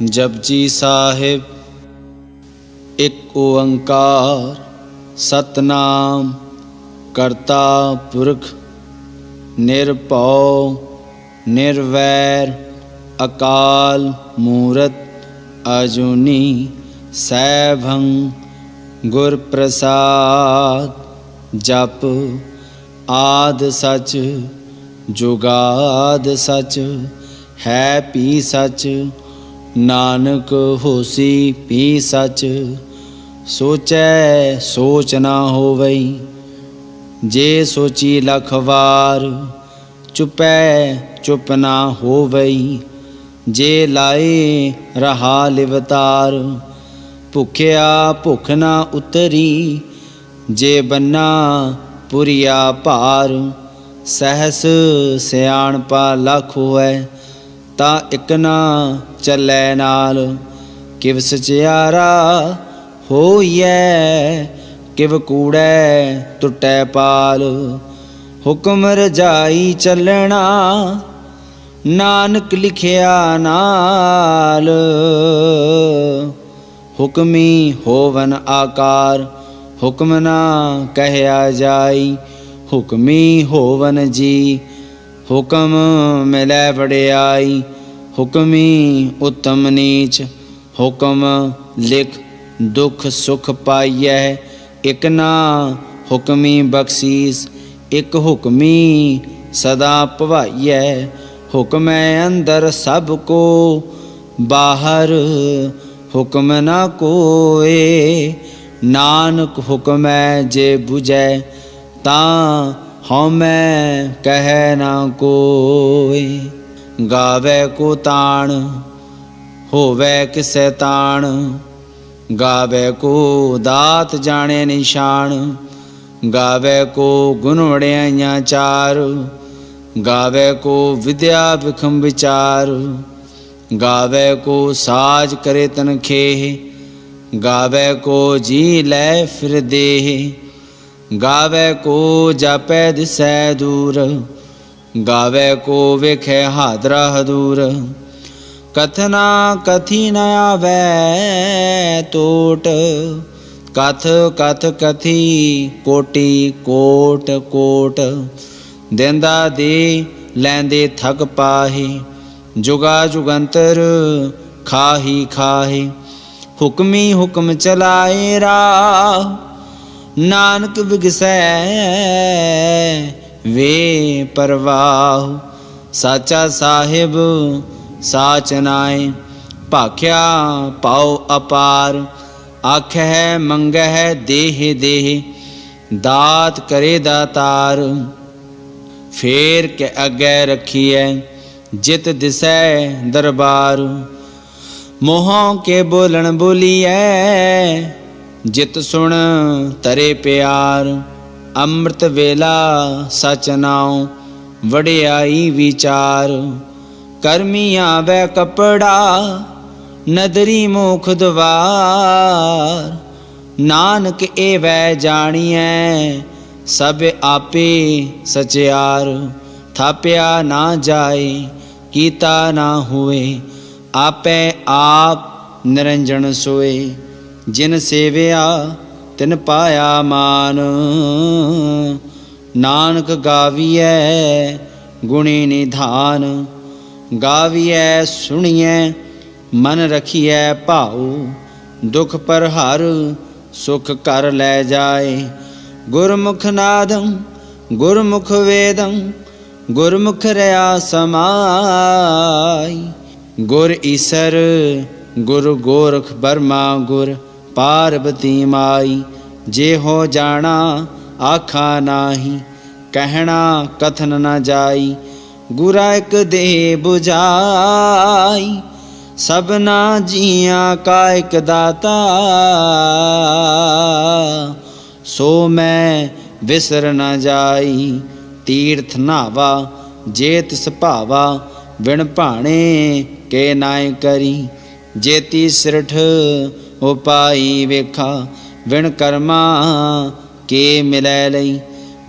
जपजी साहिब। एक ओंकार सतनाम करता पुरख निरभौ निर्वैर अकाल मूरत अजूनी सैभं गुर प्रसाद। जप आद सच जुगाद सच है पी सच नानक होसी पी सच। सोचै सोच ना होवई जे सोची लख वार। चुपै चुप ना होवई जे लाए रहा लिवतार। भुखिया भुख ना उतरी जे बन्ना पुरिया भार। सहस सियाणपा लख होए ता इक ना चलै नाल। किव सचियारा होइए किव कूड़ै टुटै पाल। हुक्म रजाई चलना नानक लिखिया नाल। हुक्मी होवन आकार हुक्म ना कहया जाई। हुक्मी होवन जी हुक्म मिलै वडियाई। हुक्मी उत्तम नीच हुक्म लिख दुख सुख पाइयै। एक ना हुक्मी बख्शीस एक हुक्मी सदा भवाइयै। हुक्म अंदर सब को बाहर हुक्म ना कोय। नानक हुक्म जे बुझै तां हउमै कह ना कोय। गावे को ताण होवे किसै ताण। गावे को दात जाने निशान। गावे को गुण वड़ियाइयां चार। गावे को विद्या विखम विचार। गावे को साज करे तन खेह। गावे को जी लै फिर देह। गावे को जापै दिसै दूर। गावे को वेखै हादरा हदूर। कथना कथी न आवै टोट। कथ कथ कथी कोटि कोट कोट। देंदा दे लैंदे थक पाहे। जुगा जुगंतर खाही खाहे। हुक्मी हुक्म चलाए राह नानक विगसै वे परवाह। साचा साहिब साच नाए भाख्या पाओ अपार। आखै मंगै देह देह दात करे दातार। फेर के अगे रखिए जित दिसै दरबार। मोहों के बोलन बोलिए जित सुन तरे प्यार। अमृत वेला सच नाओ वडियाई विचार। कर्मी आवे कपड़ा नदरी मोख द्वार। नानक एवै जानिए सब आपे सचियार। थाप्या ना जाए कीता ना हुए आपे आप निरंजन सोए। जिन सेविया तिन पाया मान। नानक गाविए गुणी निधान। गाविए सुनिए मन रखिए भाऊ। दुख पर हर सुख कर लै जाए। गुरमुख नादम गुरमुख वेदम गुरमुख रया समाई। गुर ईसर गुरु गोरख बर्मा गुर पार्वती माई। जे हो जाना आखा नाही कहना कथन न जाई। गुरा एक दे बुझाई सबना जिया का एक दाता। सो मैं विसर न जाई तीर्थ नावा। जे तिस भावा बिन भाणे के नाय करी। जेती सिरठ उपाई वेखा विण कर्मा के मिलै लई।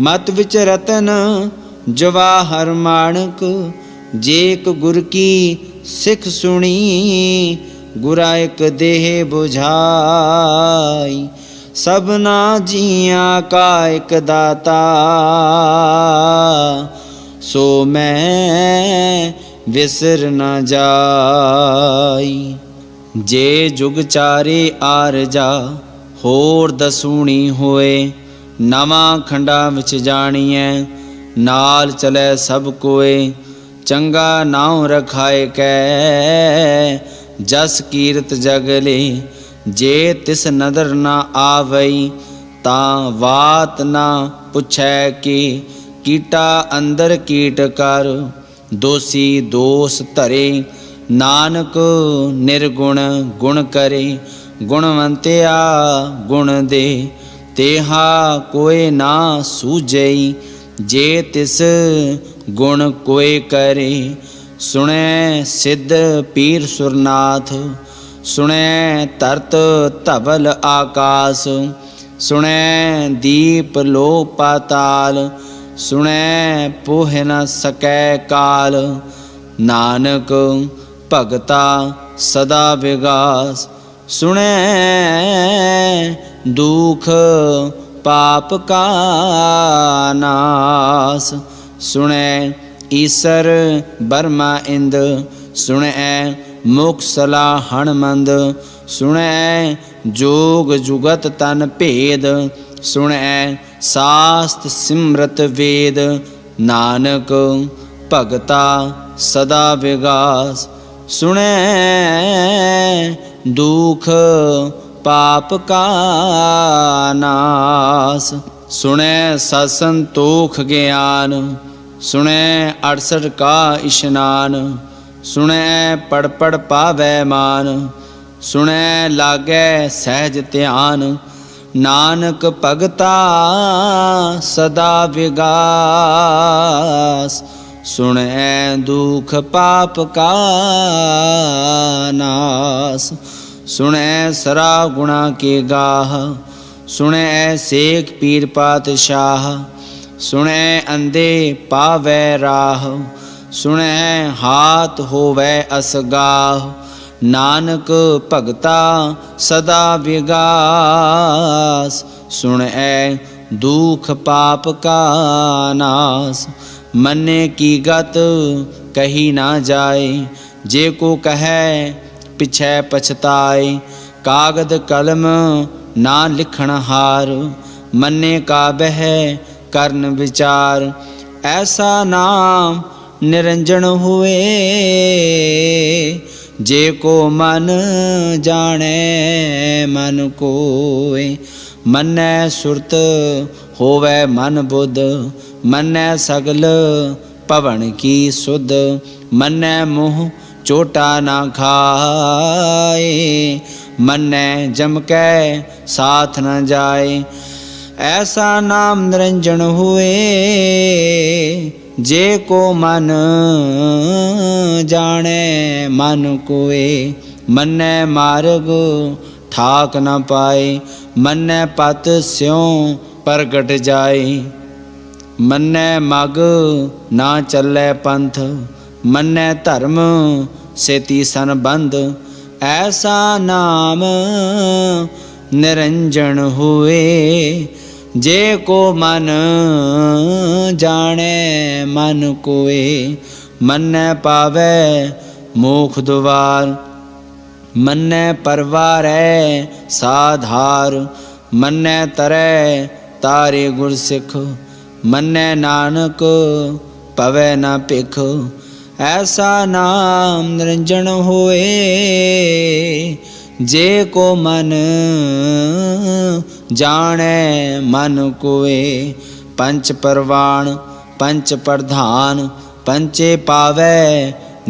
मत विच रतन जवाहर माणक। जेक गुर की सिख सुनी गुरा एक देह बुझाई। सबना जिया का एक दाता, सो मैं विसर न जाई। जे जुग चारे आरजा होर दसूणी होए, नवां खंडा विच जाणीਐ नाल चलै सब कोए। चंगा नाम रखाए कै जस कीरत जगले, जे तिस नदर न आवई तां वात न पुछै कि कीटा अंदर कीट कर। दोषी दोष धरे नानक निर्गुण गुण करे। गुणवंतिया गुण दे तेहा कोई ना सूझई, जे तिस गुण कोई करे। सुने सिद्ध पीर सुरनाथ, सुने तरत धवल आकाश। सुने दीप लो पाताल, सुने पोह न सकै काल। नानक भगता सदा विगास, सुने दुख पाप का नाश। सुने ईसर बर्मा इंद, सुने मुख सला हणमंद। सुने जोग जुगत तन भेद, सुने शास्त्र सिमरत वेद। नानक भगता सदा विगास, सुने दुख पाप का नाश। सुने सत्संतोख ज्ञान, सुने 68 का इशनान। सुने पढ़ पढ़ पावै मान, सुने लागै सहज ध्यान। नानक भगता सदा विगास, सुने दुख पाप का नाश। सुने सरा गुणा के गाह, सुने सेख पीर पातशाह। सुने अंधे पावै राह, सुने हाथ होवै असगाह। नानक भगता सदा विगास, सुने दुख पाप का नाश। मन्ने की गत कही ना जाए, जे को कहे पिछै पछताए। कागद कलम ना लिखण हार, मन्ने का बह करन विचार। ऐसा नाम निरंजन हुए, जे को मन जाने मन कोय। मन्नै सुरत होवै मन बुध, मन्नै सगल भवन की सुध। मन्नै मुँह चोटा ना खाए, मन्नै जम कै साथ न जाए। ऐसा नाम निरंजन हुए, जे को मन जाने मन कोय। मन्नै मार्ग ठाक न पाए, मन्नै पत स्यों प्रगट जाए। मन्नै मग ना चलै पंथ, मन्नै धर्म सेती संबंध। ऐसा नाम निरंजन हुए, जे को मन जाने मन कोय। मन्नै पावै मोख द्वार, मन्नै परवारै साधार। मन्नै तरै तारे गुर सिख, मन्नै नानक पवै न भिख। ऐसा नाम निरंजन होए, जे को मन जाने मन कोय। पंच परवान पंच प्रधान, पंचे पावै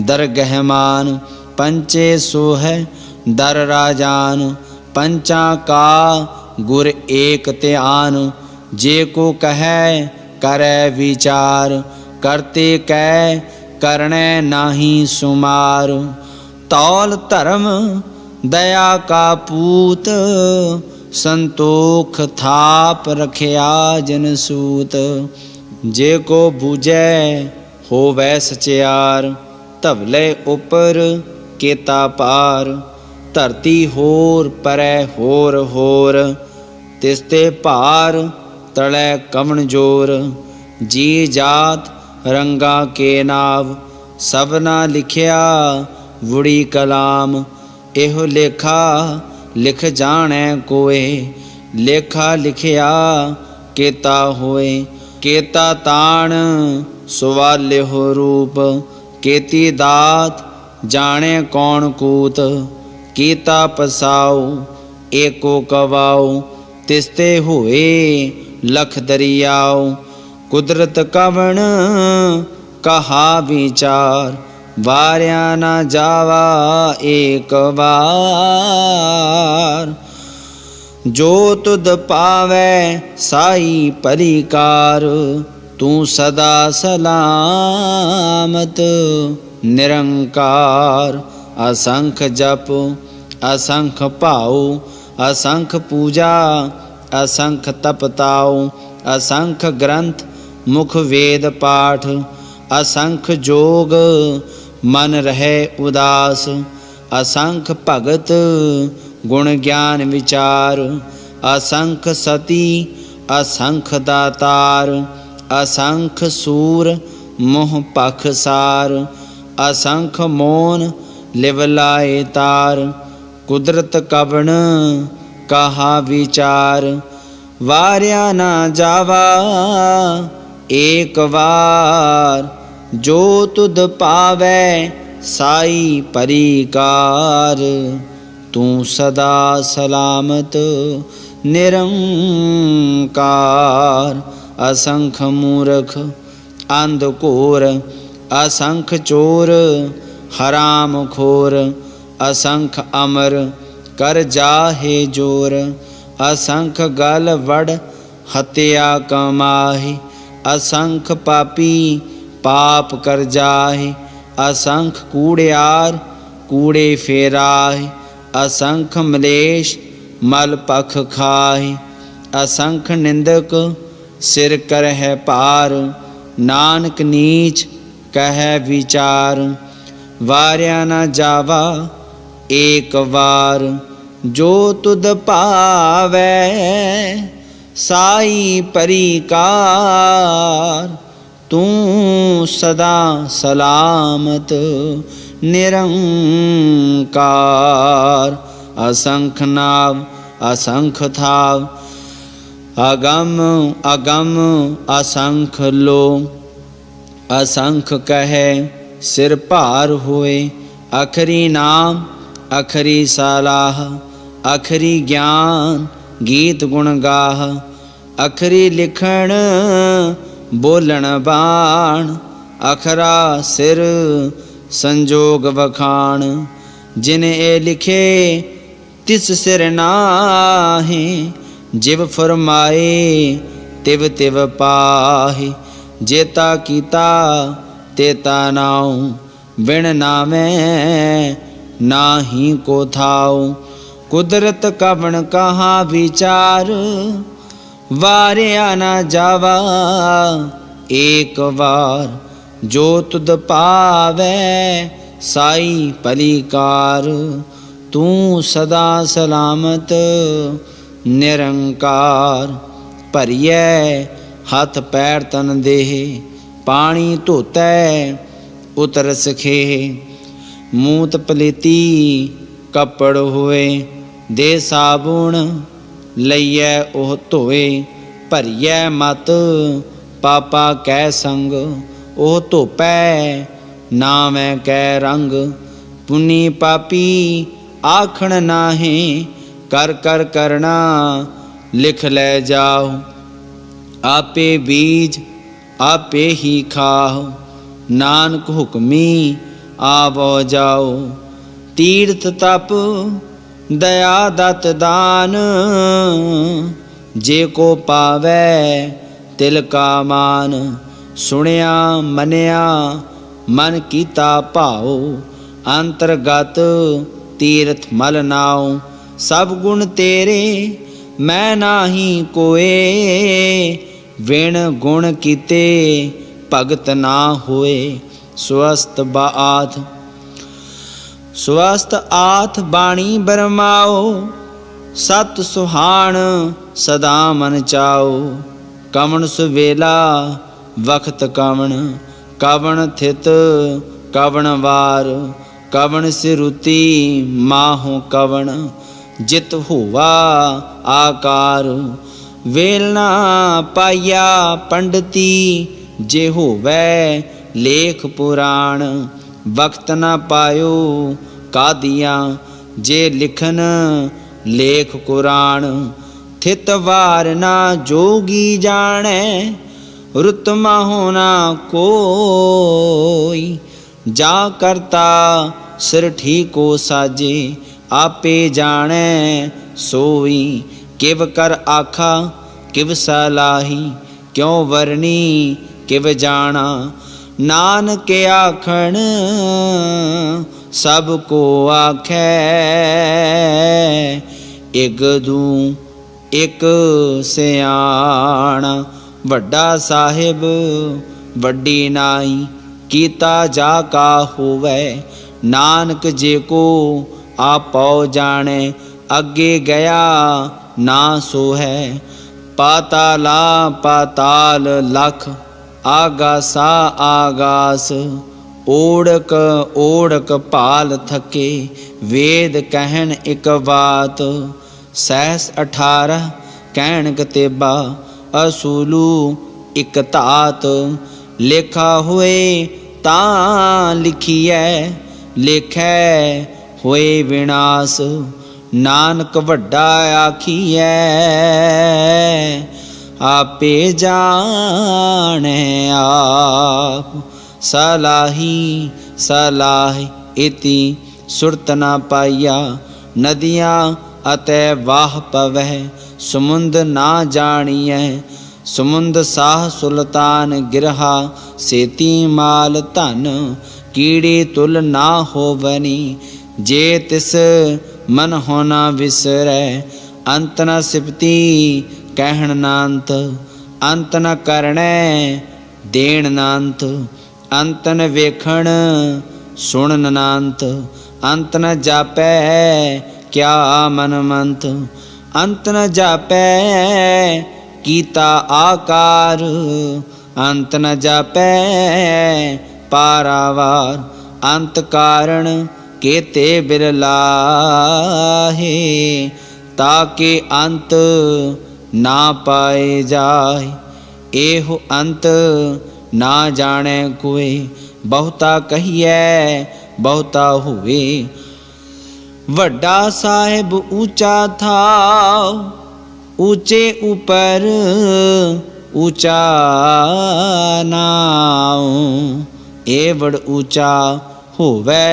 दरगहमान। पंचे सोह दर राजान, पंचा का गुर एक ध्यान। जे को कहे करे विचार, करते कै करने नाही सुमार। तौल धर्म दया का पूत, संतोख थाप रखिया जन सूत। जे को बूझै होवै सचियार, धवले उपर केता पार। ਧਰਤੀ ਹੋਰ ਪਰੈ ਹੋਰ ਹੋਰ, ਤਿਸ ਤੇ ਭਾਰ ਤਲੈ ਕਵਣ ਜੋਰ। ਜੀ ਜਾਤ ਰੰਗਾ ਕੇ ਨਾਵ, ਸਭਨਾ ਲਿਖਿਆ ਵੁੜੀ ਕਲਾਮ। ਇਹੋ ਲੇਖਾ ਲਿਖ ਜਾਣੈ ਕੋਏ, ਲੇਖਾ ਲਿਖਿਆ ਕੇਤਾ ਹੋਏ। ਕੇਤਾ ਤਾਣ ਸੁਵਾਲਿਹੁ ਰੂਪ, ਕੇਤੀ ਦਾਤ ਜਾਣੈ ਕੌਣ ਕੂਤ। ਕੀਤਾ ਪਸਾਉ ਏਕੋ ਕਵਾਉ, ਤਿਸ ਤੇ ਹੋਏ ਲਖ ਦਰਿਆਉ। ਕੁਦਰਤ ਕਵਣ ਕਹਾ ਵਿਚਾਰ, ਵਾਰਿਆ ਨਾ ਜਾਵਾ ਏਕ ਵਾਰ। ਜੋ ਤੁਧ ਪਾਵੈ ਸਾਈ ਪਰਿਕਾਰ, ਤੂੰ ਸਦਾ ਸਲਾਮਤ ਨਿਰੰਕਾਰ। असंख जप असंख भाव, असंख पूजा असंख तपताओ। असंख ग्रंथ मुख वेद पाठ, असंख जोग मन रहे उदास। असंख भगत गुण ज्ञान विचार, असंख सती असंख दातार। असंख सूर मोह पख सार, असंख मोन लिवलाए तार। कुदरत कवण कहा विचार, वार्या ना जावा एक बार। जो तुध पावै साई परिकार, तू सदा सलामत निरंकार। असंख मूर्ख अंधकोर, असंख चोर हराम खोर। असंख अमर कर जाहे जोर, असंख गल वड़ हत्या कमाहि। असंख पापी पाप कर जाहे, असंख कूड़ियार कूड़े फेराहे। असंख मलेश मल पख खाहे, असंख निंदक सिर करह पार। नानक नीच कह विचार, वार्या न जावा एक बार। जो तुध पावै साई परिकार, तू सदा सलामत निरंकार। असंख नाव असंख थाव, अगम अगम असंख लो। असंख कहे सिर भार होए, अखरी नाम अखरी सलाह। अखरी ज्ञान गीत गुण गाह, अखरी लिखण बोलण बाण। अखरा सिर संजोग बखान, जिन ए लिखे तिस सिर नाहि। जिव फरमाए तिव तिव पाहि, जेता कीता तेता नाउ। बिन नामे नाही को थाउ, कुदरत कवण कहा विचार। वार्या न जावा एक बार, जो तुध पावै साई पलिकार। तू सदा सलामत निरंकार। भरिए हथ पैर तन देह, पानी धोतै उतर सखे। मूत पलेती कपड़ होए, दे साबुण लइए ओह धोए। भरिए मत पापा कै संग, ओह धोपै नामै कै रंग। पुनी पापी आखण नाहे, कर कर करना लिख लै जाओ। आपे बीज आपे ही खाओ, नानक हुक्मी आवो जाओ। तीर्थ तप दया दत दान, जे को पावै तिल का मान। सुनिया मनिया मन कीता भाओ, अंतरगत तीर्थ मल नाओ। सब गुण तेरे मैं नाही कोए, विण गुण कीते भगत ना होए। स्वस्थ बात स्वस्थ आथ बाणी बरमाओ, सत सुहान सदा मन चाओ। कवण सुवेला वक्त कवण, कवण थित कवण वार। कवण सिरुति माहो कवण, जित हुआ आकार। वेलना पाया पंडिती, जे होवै लेख पुराण। वक्त न पायो कादियाँ, जे लिखन लेख कुरान। थित वार ना जोगी जाने, रुतमा होना कोई। जा करता सिर ठीको साजे, आपे जाने सोई। किव कर आखा किव सलाही, क्यों वरनी किव जाना। नानक आखण सब को आखै, इक दू इक सियाणा। वड्डा साहिब वड्डी नाई, कीता जा का होवै। नानक जे को आपौ जाने, अगे गया ना सो है। पाताला पाताल लख, आगासा आगास। ओढ़क ओढ़क भाल थके, वेद कहन एक बात। सहस 18 कहन कतेबा, असूलू इक धात। लेखा होए तां लिखिए, लेखै होए विनाश। नानक वड्डा आखिए, आपे जाने आप। सलाही सलाही इति सुरत न पाइया, नदियाँ अतै वाह पवह। समुंद ना जानिए, समुंद साह सुल्तान गिरहा। सेती माल धन, कीड़े तुल ना होवनी। जे तिस मन होना विसरै, अंत न सिपती कहण नांत। अंत न करणे देण नांत, अंत न वेखण सुणन नांत। अंत न जापै क्या मन मंत, अंत न जापै कीता आकार। अंत न जापै पारावार, अंत कारण केते बिरलाहे। ताके अंत ना पाए जाए, एहो अंत ना जाने कोई। बहुता कहिए बहुता हुए, वड्डा साहिब ऊंचा था। ऊंचे ऊपर ऊंचा नाओ, एवड़ ऊंचा होवै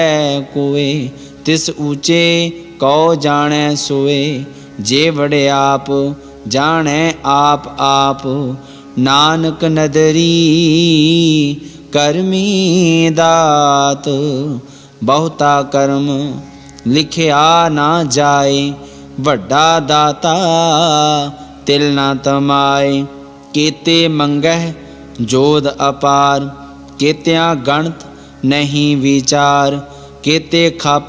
कोय। तिस ऊंचे कौ जाने सोए, जे वड़े आप जाने आप आप। नानक नदरी करमी दात, बहुता कर्म लिखिया ना जाए। वड्डा दाता तिल ना तमाए, केते मंगह जोध अपार। केत्या गणत नहीं विचार, केते खप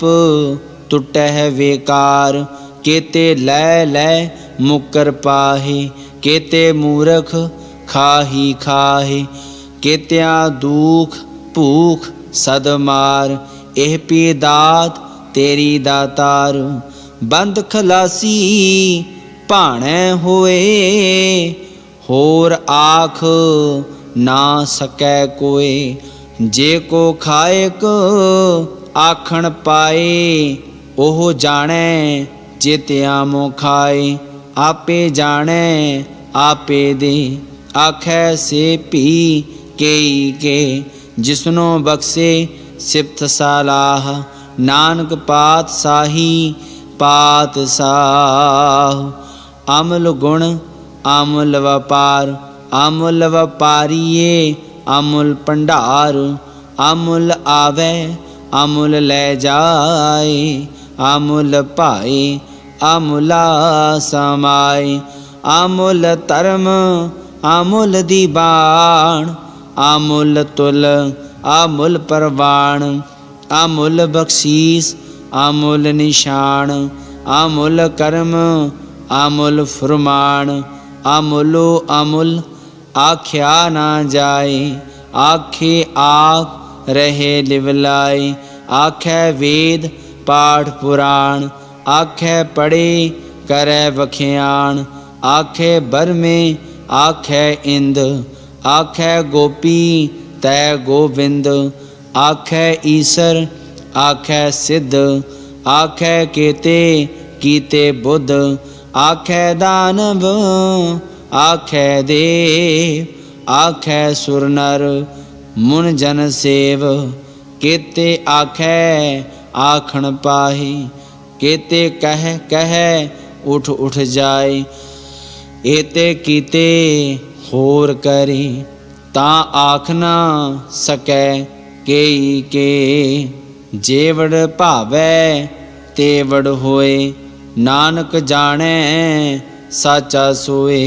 टुटह बेकार। केते लै लै मुकर पाहे, केते मूर्ख खाही खाहे। केत्या दुख भूख सद मार, एह पी दात तेरी दातार। बंद खलासी भाणे होए, होर आख ना सकै कोय। जे को खाएक आखण पाए, ओह जाने जेत्या मोह खाए। आपे जाने आपे दे, आखै से पी केई के। जिसनो बख्शे सिफ्त सालाह, नानक पातशाही पातशाह। अमल गुण अमूल व्यापार, अमूल व्यापारीए अमूल भंडार। अमूल आवे अमूल ले जाए, अमूल पाए अमूला समाए। अमूल धर्म अमूल दीवान, अमूल तुल अमूल परवान। अमुल बख्शीस अमुल निशान, अमुल कर्म अमुल फुरमान, अमुलो अमुल आख्या ना जाए, आखे आख रहे लिवलाए, आखे वेद पाठ पुराण, आखे पढ़े करे बख्याण, आखे बरमे आखे इंद, आखे गोपी तय गोविंद, आखे ईसर आखे सिद्ध, आखे केते कीते बुद्ध, आखे दानव आखे देव, आखे सुर नर मुन जन सेव, केते आखे आखण पाही, केते कह कह उठ उठ जाए, एते कीते होर करे, ता आख ना सकै केई के, जेवड़ भावै तेवड़ होए, नानक जाने साचा सोए,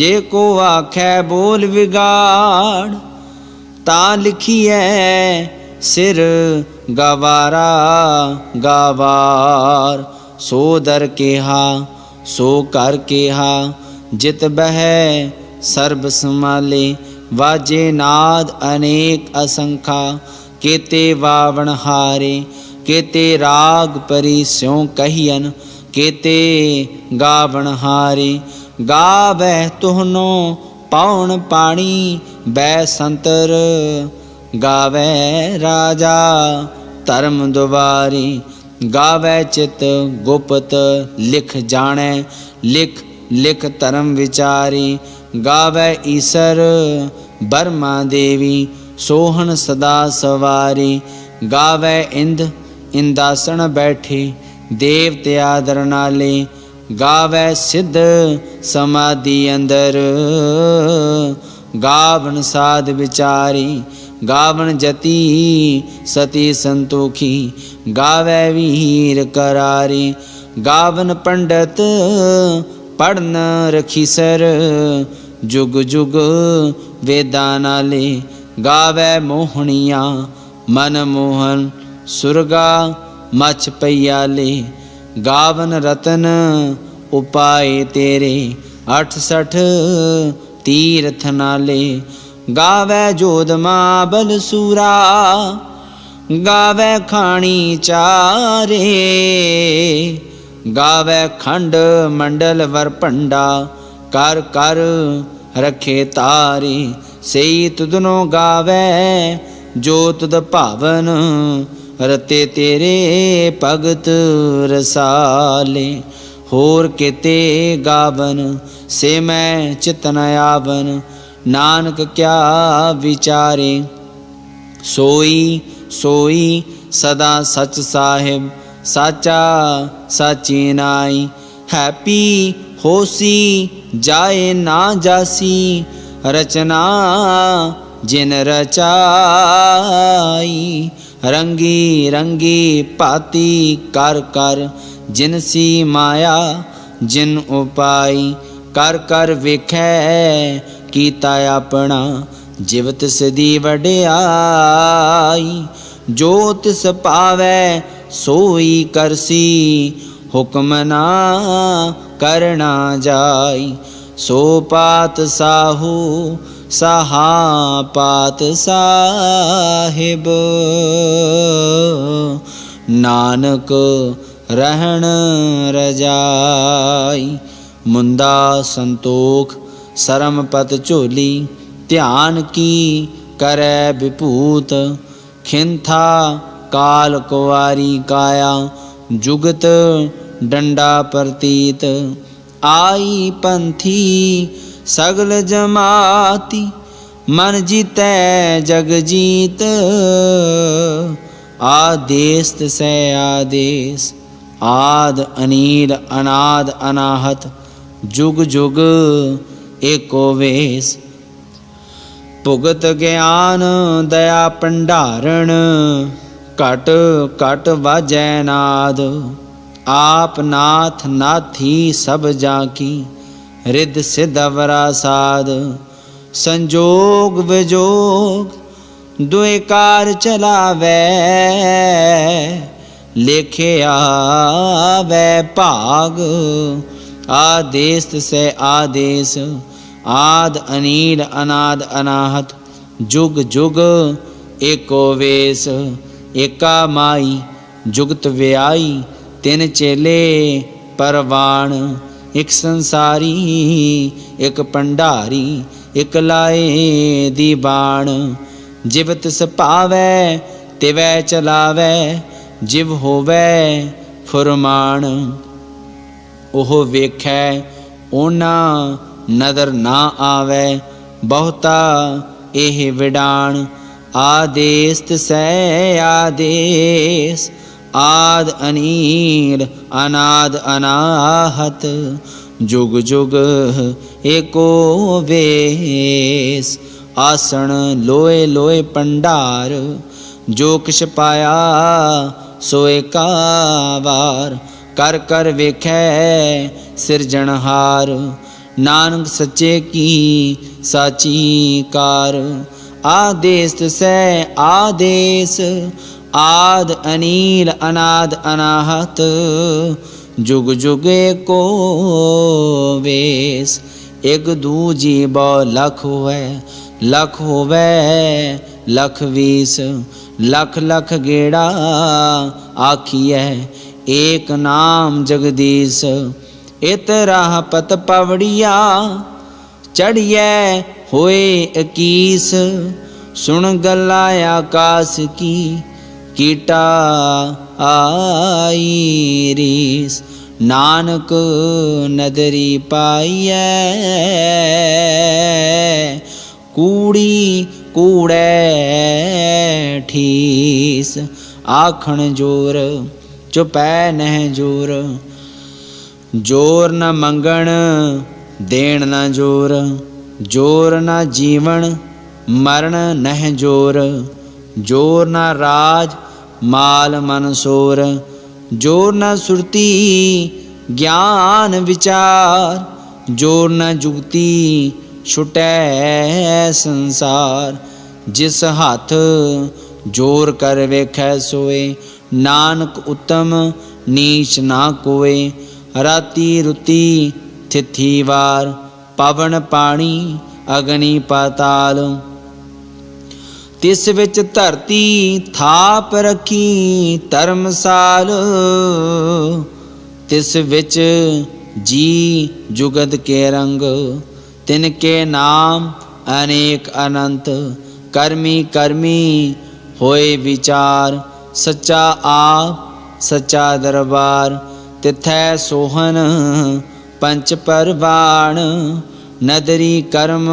जे को आखै बोल विगाड़, ता लिखिए सिर गवारा गावार, सो दर केहा सो कर केहा, जित बह सर्ब समाले, वाजे नाद अनेक असंखा, केते वावण हारे, केते राग परी स्यों कहियन, केते गावण हारे, गावै तुहनो पाउन पाणी बै संतर, गावै राजा धर्म दुआरी, गावै चित गुप्त लिख जाने, लिख लिख धर्म विचारी, गावै ईसर बर्मा देवी, सोहन सदा सवारी, गावै इंद इंदासन बैठे, देवते आदर नाले, गावै सिद्ध समाधि अंदर, गावन साध विचारी, गावन जति सती संतोखी, गावै वीर करारी, गावन पंडित पढ़न रखीसर, जुग जुग वेदा नाले, गावै मोहनिया मन मोहन, सुरगा मछ पैयाले, गावन रतन उपाय तेरे, 68 तीर्थ नाले, गावै जोधमा बलसूरा, गावै खाणी चारे, गावै खंड मंडल वर पंडा, कर कर रखे तारे, सेई तुदनो गावै जो तुद भावन, रते तेरे भगत रसाले, होर केते गावन से मैं चित न आवन, नानक क्या विचारे, सोई सोई सदा सच साहिब, साचा साची नाई, हैप्पी होसी जाए ना जासी, रचना जिन रचाई, रंगी रंगी पाती कर कर, जिनसी माया जिन उपाई, कर कर वेखै कीता अपना, जिव तिस दी वडियाई, जो तिस पावै सोई करसी, हुक्म ना करना जाई, सो पात साहू साहा पात साहिब, नानक रहन रजाई, मुंदा संतोख सरम पत झोली, ध्यान की करे विभूत, खिंथा काल कुवारी काया, जुगत डंडा प्रतीत, आई पंथी सगल जमाती, मन जीतै जग जीत, आदेश से आदेश, आद अनील अनाद अनाहत, जुग जुग एको वेश, भुगत ज्ञान दया भंडारण, घट घट वाजै नाद, आप नाथ नाथी सब जाकी, रिद सिद्ध अवरा साध, संजोग विजोग दुए कार चलावै, लेखे आवे भाग। आदेश से आदेश, आद अनील अनाद अनाहत, जुग जुग एको वेश। एका माई जुगत व्याई, तिन चेले परवान। एक संसारी एक भंडारी, एक लाए दीवान। जिव तिस पावै तिवै चलावै, जिव होवै फुरमान। ओह वेखै ओना नदर ना आवै, बहुता एह विडान। आदेश तिसै आदेश, आद अनील अनाद अनाहत, जुग जुग एको वेश। आसन लोए लोए भंडार, जो किछ पाया सोए का वार। कर कर वेखै सिरजनहार, नानक सच्चे की साची कार। आदेश तिसै आदेश, आद अनील अनाद अनाहत, जुग जुग एको वेश। एक दूजी बौ लख होवै, लख होवै लख वीस। लख लख गेड़ा आखिए, एक नाम जगदीश। इत राह पत पवड़िया, चढ़िए होए 21। सुन गल्ला आकाश की, कीटा आई रीस। नानक नदरी पाइए, कूड़ी कूड़े ठीस। आखण जोर चुपै नह जोर, जोर न मंगण देण न जोर। जोर न जीवन मरण नह जोर, जोर न राज माल मनसोर। जोर न सुरती ज्ञान विचार, जोर न जुगती छुटै संसार। जिस हाथ जोर कर वेखै सोए, नानक उत्तम नीच ना कोय। राती रुती थिथी वार, पवन पानी अग्नि पाताल। तिस विच धरती थाप रखी धर्मसाल, तिस विच जी जुगत के रंग। तिनके नाम अनेक अनंत, कर्मी कर्मी होए विचार। सच्चा आप सच्चा दरबार, तिथै सोहन पंच परवान। नदरी कर्म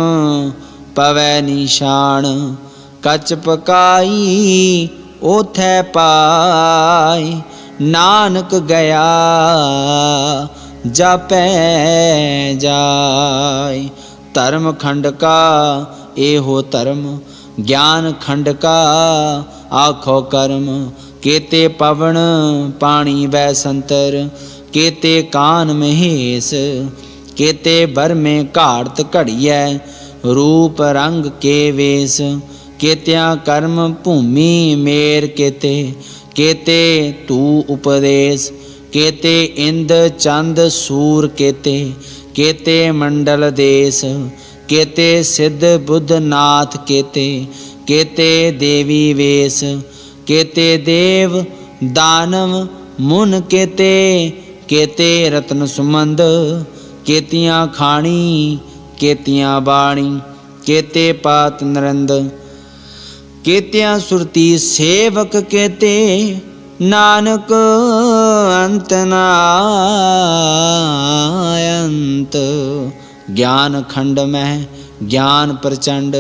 पवै निशान, कच पकाई ओथै पाय। नानक गया जापै जाय। धर्म खंड का एहो धर्म, ज्ञान खंड का आखो कर्म। केते पवन पानी वै संतर, केते कान महेश। केते बर में घाड़त घड़ियै, रूप रंग के वेश। केत्या कर्म भूमि मेर केते, केते तू उपदेश। केते इंद चंद सूर केते, केते मंडल देश। केते सिद्ध बुद्ध नाथ केते, केते देवी वेश। केते देव दानव मुन केते, केते रत्न सुमंद। केतियां खाणी केतियां बाणी, केते पात नरंद। केतियां सुरती सेवक केते, नानक अंत ना अंत। ज्ञान खंड में ज्ञान प्रचंड,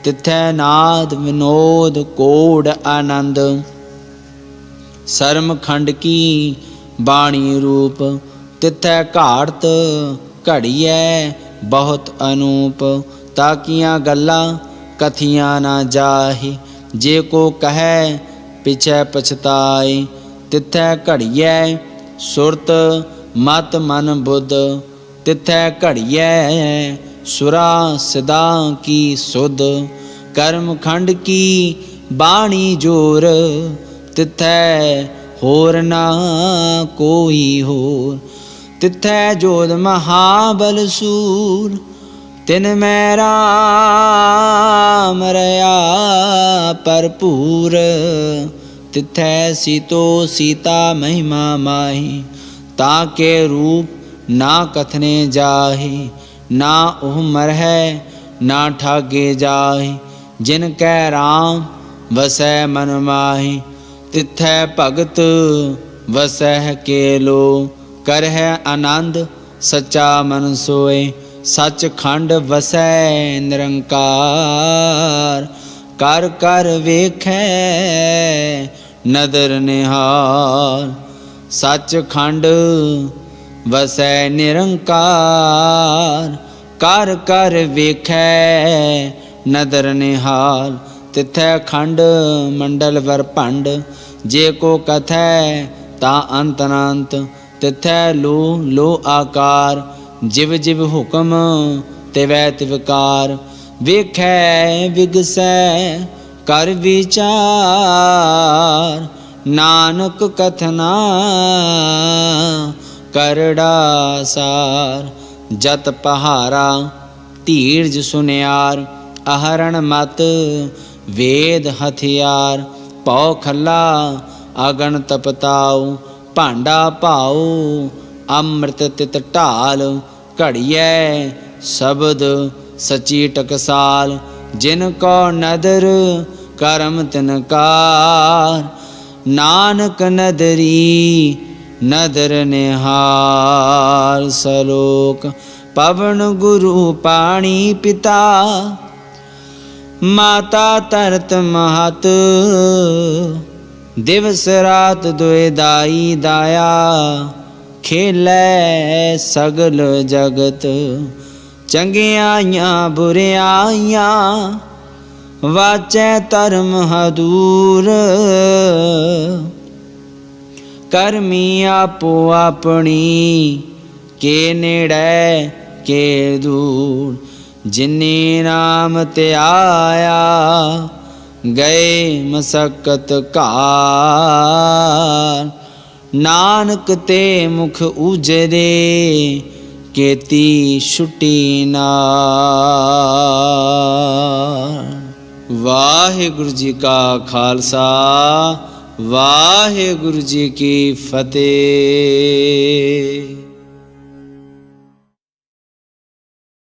तिथै नाद विनोद कोड आनंद। शर्म खंड की बाणी रूप, तिथै घाड़त घड़ियै बहुत अनूप। ताकियां गल्ला कथियां ना जाहि, जे को कहे पिछै पछताए। तिथै घड़ियै सुरत मत मन बुद्ध, तिथै घड़ियै सुरा सिदा की सुध। कर्म खंड की बाणी जोर तिथै होर ना कोई होर। तिथै जोध महाबल सूर तिन मैं राम रया भरपूर। तिथै सीतो सीता महिमा माही ताके रूप ना कथने जाहि। ना ओह मरहै ना ठागे जाहि जिन कै राम वसै मन माही। तिथै भगत वसह केलो करह आनंद सच्चा मन सोए। सचखंड वसै निरंकार कर कर वेखै नदर निहाल। सचखंड वसै निरंकार कर कर वेखै नदर निहाल। तिथै खंड मंडल वर भंड जे को कथै ता अंत अनंत। तिथै लो लो आकार जिव जिव हुक्म तिवै तिवकार। वेखै विगसै कर विचार नानक कथना करड़ा सार। जत पहारा धीरज सुनियार आहरण मत वेद हथियार। पौ खला अगन तपताओ भांडा पाओ अमृत तित ढाल। घड़ियै शब्द सची टकसाल जिन को नदर करम तिनकार। नानक नदरी नदर निहाल। सलोक पवन गुरु पाणी पिता माता तरत महत। दिवस रात दुए दाई दाया खेलै सगल जगत। चंगियाइयां बुरियाइयां वाचै धर्म हदूर। करमी आपो अपनी के नेड़ै के दूर। जिन्नी नाम ते आया गए मसक्कत कार। नानक ते मुख उजरे केती छुटी नार। वाहिगुरु जी का खालसा वाहिगुरु जी की फतेह।